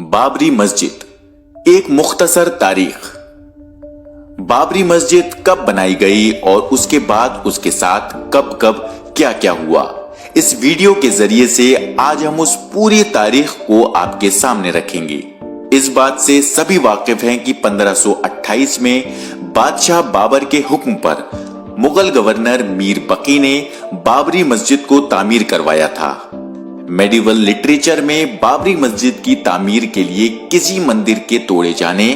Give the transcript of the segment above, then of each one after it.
बाबरी मस्जिद एक मुख्तसर तारीख। बाबरी मस्जिद कब बनाई गई और उसके बाद उसके साथ कब कब क्या क्या हुआ, इस वीडियो के जरिए से आज हम उस पूरी तारीख को आपके सामने रखेंगे। इस बात से सभी वाकिफ हैं कि 1528 में बादशाह बाबर के हुक्म पर मुगल गवर्नर मीर बकी ने बाबरी मस्जिद को तामीर करवाया था। मेडिवल लिटरेचर में बाबरी मस्जिद की तामीर के लिए किसी मंदिर के तोड़े जाने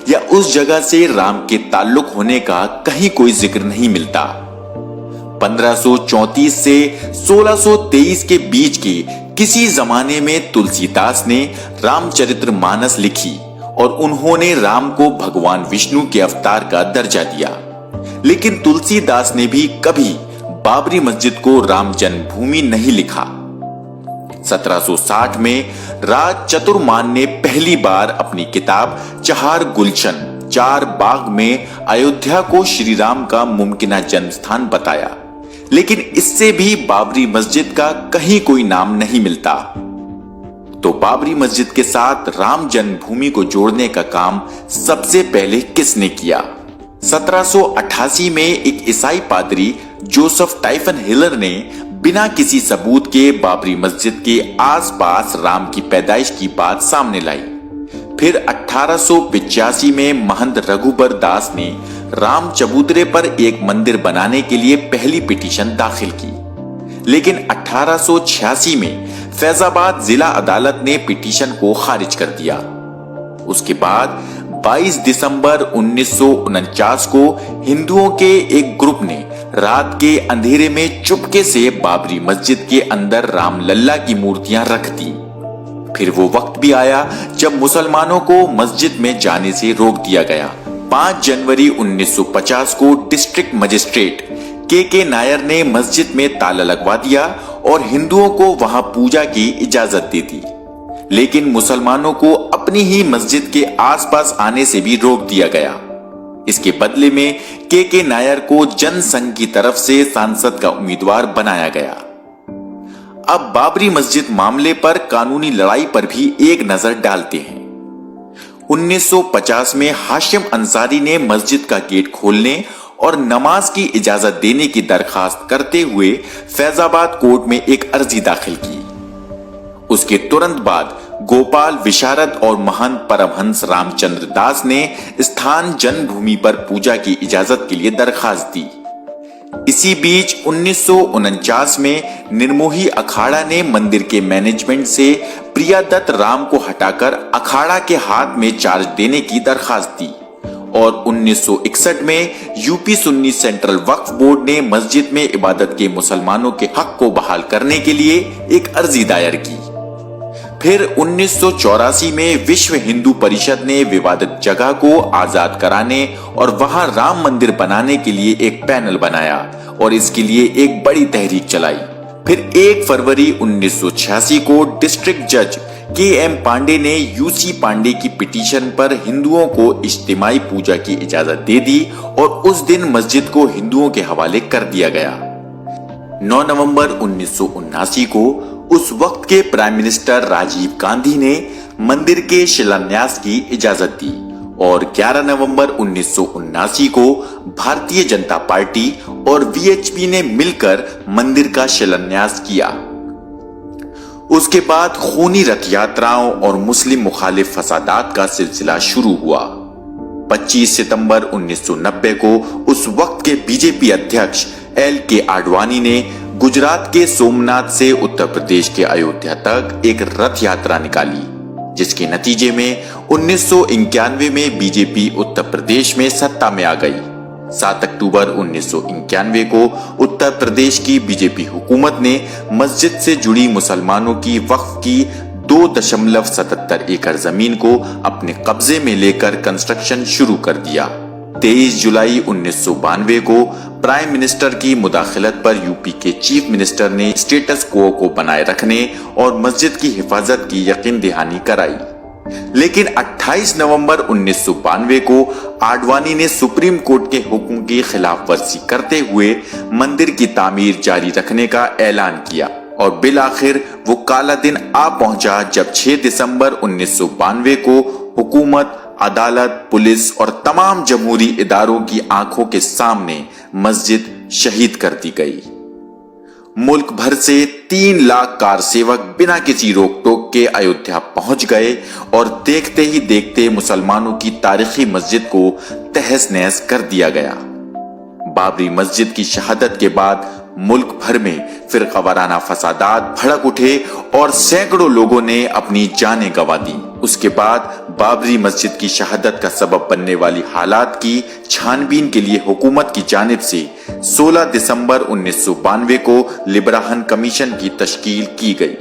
या उस जगह से राम के ताल्लुक होने का कहीं कोई जिक्र नहीं मिलता। 1534 से 1623 के बीच के किसी जमाने में तुलसीदास ने रामचरितमानस लिखी और उन्होंने राम को भगवान विष्णु के अवतार का दर्जा दिया, लेकिन तुलसीदास ने भी कभी बाबरी मस्जिद को राम जन्मभूमि नहीं लिखा। 1760 में राज चतुर्मान ने पहली बार अपनी किताब चहार गुलशन चार बाग में अयोध्या को श्री राम का मुमकिना जन्म स्थान बताया, लेकिन इससे भी बाबरी मस्जिद का कहीं कोई नाम नहीं मिलता। तो बाबरी मस्जिद के साथ राम जन्मभूमि को जोड़ने का काम सबसे पहले किसने किया? 1788 में एक ईसाई पादरी जोसेफ टाइफन हिलर ने बिना किसी सबूत के बाबरी मस्जिद के आसपास राम की पैदाइश की बात सामने लाई। फिर 1885 में महंत रघुबर दास ने राम चबूतरे पर एक मंदिर बनाने के लिए पहली पिटीशन दाखिल की, लेकिन 1886 में फैजाबाद जिला अदालत ने पिटीशन को खारिज कर दिया। उसके बाद 22 दिसंबर 1949 को हिंदुओं के एक ग्रुप ने रात के अंधेरे में चुपके से बाबरी मस्जिद के अंदर रामलल्ला की मूर्तियां रख दी। फिर वो वक्त भी आया जब मुसलमानों को मस्जिद में जाने से रोक दिया गया। 5 जनवरी 1950 को डिस्ट्रिक्ट मजिस्ट्रेट के नायर ने मस्जिद में ताला लगवा दिया और हिंदुओं को वहां पूजा की इजाजत दे दी, लेकिन मुसलमानों को अपनी ही मस्जिद के आसपास आने से भी रोक दिया गया। इसके बदले में के नायर को जनसंघ की तरफ से सांसद का उम्मीदवार बनाया गया। अब बाबरी मस्जिद मामले पर कानूनी लड़ाई पर भी एक नजर डालते हैं। 1950 में हाशिम अंसारी ने मस्जिद का गेट खोलने और नमाज की इजाजत देने की दरखास्त करते हुए फैजाबाद कोर्ट में एक अर्जी दाखिल की। उसके तुरंत बाद गोपाल विशारद और महंत परमहंस रामचंद्र दास ने स्थान जन्मभूमि पर पूजा की इजाजत के लिए दरखास्त दी। इसी बीच 1949 में निर्मोही अखाड़ा ने मंदिर के मैनेजमेंट से प्रिया दत्त राम को हटाकर अखाड़ा के हाथ में चार्ज देने की दरखास्त दी और 1961 में यूपी सुन्नी सेंट्रल वक्फ बोर्ड ने मस्जिद में इबादत के मुसलमानों के हक को बहाल करने के लिए एक अर्जी दायर की। फिर 1984 में विश्व हिंदू परिषद ने विवादित जगह को आजाद कराने और वहां राम मंदिर बनाने के लिए एक पैनल बनाया और इसके लिए एक बड़ी तहरीक चलाई। फिर 1 फरवरी 1986 को डिस्ट्रिक्ट जज के.एम. पांडे ने यूसी पांडे की पिटीशन पर हिंदुओं को इज्तिमाई पूजा की इजाजत दे दी और उस दिन मस्जिद को हिंदुओं के हवाले कर दिया गया। 9 नवंबर 1979 को उस वक्त के प्राइम मिनिस्टर राजीव गांधी ने मंदिर के शिलान्यास की इजाजत दी और 11 नवंबर 1979 को भारतीय जनता पार्टी और वीएचपी ने मिलकर मंदिर का शिलान्यास किया। उसके बाद खूनी रथ यात्राओं और मुस्लिम मुखालिफ फसादात का सिलसिला शुरू हुआ। 25 सितंबर 1990 को उस वक्त के बीजेपी अध्यक्ष एल.के. आडवाणी ने गुजरात के सोमनाथ से उत्तर प्रदेश के अयोध्या तक एक रथ यात्रा निकाली, जिसके नतीजे में 1991 में बीजेपी उत्तर प्रदेश में सत्ता में आ गई। 7 अक्टूबर 1991 को उत्तर प्रदेश की बीजेपी हुकूमत ने मस्जिद से जुड़ी मुसलमानों की वक्फ की 2.77 एकड़ जमीन को अपने कब्जे में लेकर कंस्ट्रक्शन शुरू कर दिया। 23 जुलाई 1992 को प्राइम मिनिस्टर की मुदाखलत पर यूपी के चीफ मिनिस्टर ने स्टेटस क्वो को बनाए रखने और मस्जिद की हिफाजत की यकीन दहानी कराई, लेकिन 28 नवंबर 1992 को आडवाणी ने सुप्रीम कोर्ट के हुक्म की खिलाफ वर्जी करते हुए मंदिर की तामीर जारी रखने का ऐलान किया और बिल आखिर वो काला दिन आ पहुंचा जब 6 दिसंबर 1992 को हुकूमत, अदालत, पुलिस और तमाम जमहूरी इदारों की आंखों के सामने मस्जिद शहीद कर दी गई। मुल्क भर से 3 लाख कार सेवक बिना किसी रोक टोक के अयोध्या पहुंच गए और देखते ही देखते मुसलमानों की तारीखी मस्जिद को तहस नहस कर दिया गया। बाबरी मस्जिद की शहादत के बाद मुल्क भर में फिरकावाराना फसादात भड़क उठे और सैकड़ों लोगों ने अपनी जानें गंवा दी। उसके बाद बाबरी मस्जिद की शहादत का सबब बनने वाली हालात की छानबीन के लिए हुकूमत की जानिब से 16 दिसंबर 1992 को लिब्राहन कमीशन की तश्कील की गई।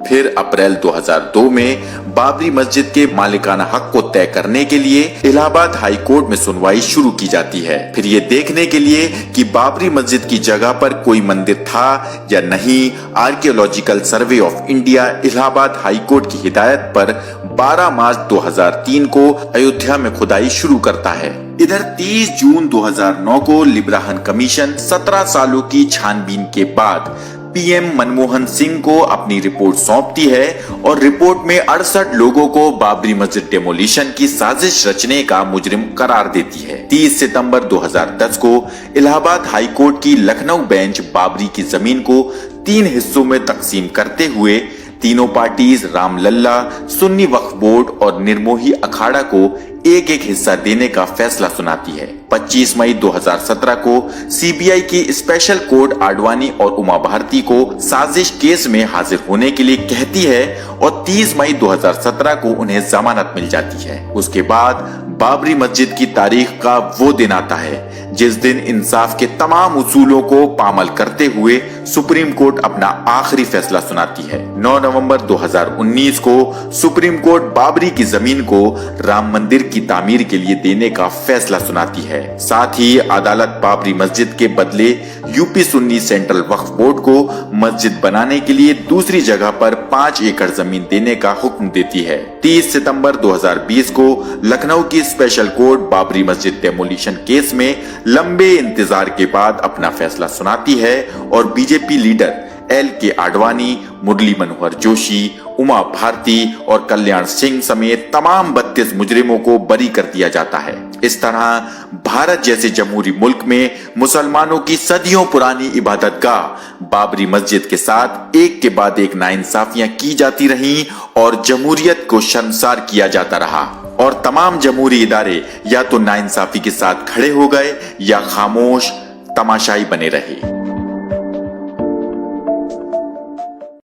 फिर अप्रैल 2002 में बाबरी मस्जिद के मालिकाना हक को तय करने के लिए इलाहाबाद हाई कोर्ट में सुनवाई शुरू की जाती है। फिर ये देखने के लिए कि बाबरी मस्जिद की जगह पर कोई मंदिर था या नहीं, archaeological survey of India Allahabad high court की हिदायत पर 12 मार्च 2003 को अयोध्या में खुदाई शुरू करता है। इधर 30 जून 2009 को लिब्राहन कमीशन 17 सालों की छानबीन के बाद पीएम मनमोहन सिंह को अपनी रिपोर्ट सौंपती है और रिपोर्ट में 68 लोगों को बाबरी मस्जिद डेमोलिशन की साजिश रचने का मुजरिम करार देती है। 30 सितंबर 2010 को इलाहाबाद हाई कोर्ट की लखनऊ बेंच बाबरी की जमीन को 3 हिस्सों में तकसीम करते हुए तीनों पार्टीज रामलल्ला, सुन्नी वक्फ बोर्ड और निर्मोही अखाड़ा को एक एक हिस्सा देने का फैसला सुनाती है। 25 मई 2017 को सीबीआई की स्पेशल कोर्ट आडवाणी और उमा भारती को साजिश केस में हाजिर होने के लिए कहती है और 30 मई 2017 को उन्हें जमानत मिल जाती है। उसके बाद बाबरी मस्जिद की तारीख का वो दिन आता है जिस दिन इंसाफ के तमाम उसूलों को पामाल करते हुए सुप्रीम कोर्ट अपना आखिरी फैसला सुनाती है। 9 नवंबर 2019 को सुप्रीम कोर्ट बाबरी की जमीन को राम मंदिर की तामीर के लिए देने का फैसला सुनाती है। साथ ही अदालत बाबरी मस्जिद के बदले यूपी सुन्नी सेंट्रल वक्फ बोर्ड को मस्जिद बनाने के लिए दूसरी जगह पर 5 एकड़ जमीन देने का हुक्म देती है। 30 सितंबर 2020 को लखनऊ की स्पेशल कोर्ट बाबरी मस्जिद डेमोलिशन केस में लंबे इंतजार के बाद अपना फैसला सुनाती है और BJP leader LK Advani, Murli Manohar Joshi, Uma Bharti और कल्याण सिंह समेत तमाम 32 मुजरिमों को बरी कर दिया जाता है। इस तरह भारत जैसे जमहूरी मुल्क में मुसलमानों की सदियों पुरानी इबादतगाह बाबरी मस्जिद के साथ एक के बाद एक नाइंसाफियां की जाती रहीं और जमहूरियत को शर्मसार किया जाता रहा और तमाम जमहूरी इदारे या तो नाइंसाफी के साथ खड़े हो गए या खामोश तमाशाई बने रहे।